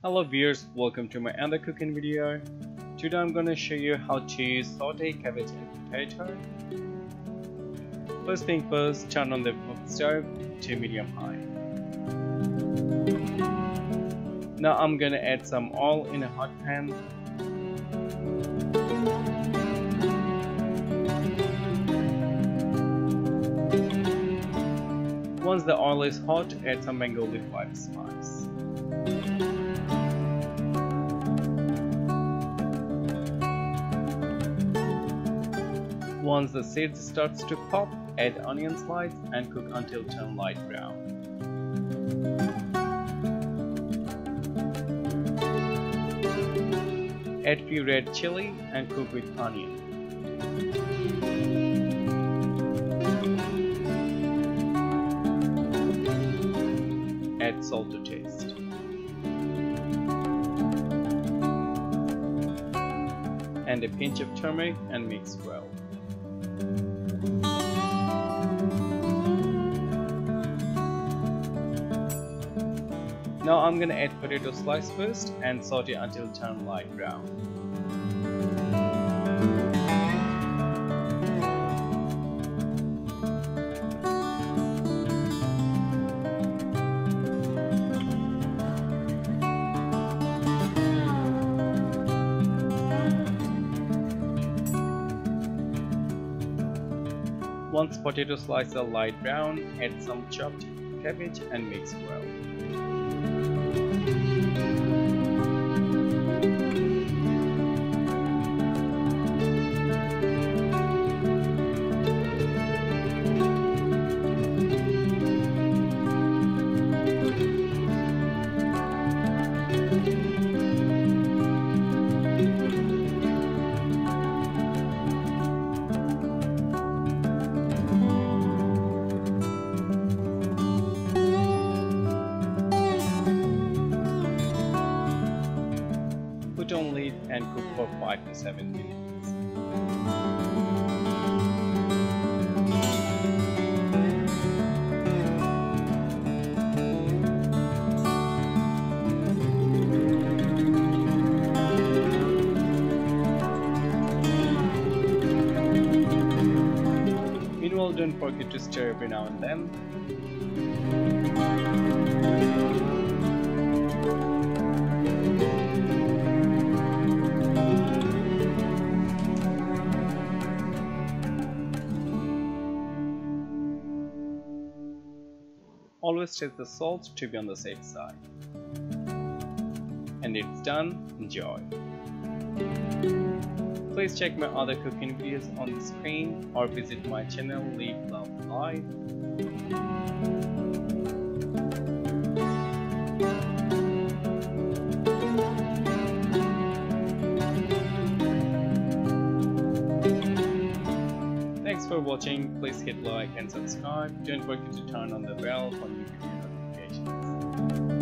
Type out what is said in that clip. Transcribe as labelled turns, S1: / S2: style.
S1: Hello viewers, welcome to my other cooking video. Today I'm gonna show you how to saute cabbage and potato. First thing first, turn on the stove to medium high. Now I'm gonna add some oil in a hot pan. Once the oil is hot, add some Bengali Five spice. Once the seeds starts to pop, add onion slices and cook until turn light brown. Add few red chilli and cook with onion. Add salt to taste. And a pinch of turmeric and mix well. Now I'm gonna add potato slice first and saute until turn light brown. Once potato slices are light brown, add some chopped cabbage and mix well. Put on lid and cook for 5 to 7 minutes. Meanwhile, don't forget to stir every now and then. Always check the salt to be on the safe side. And it's done. Enjoy. Please check my other cooking videos on the screen or visit my channel Live Love Live. Thanks for watching. Please hit like and subscribe. Don't forget to turn on the bell for new video notifications.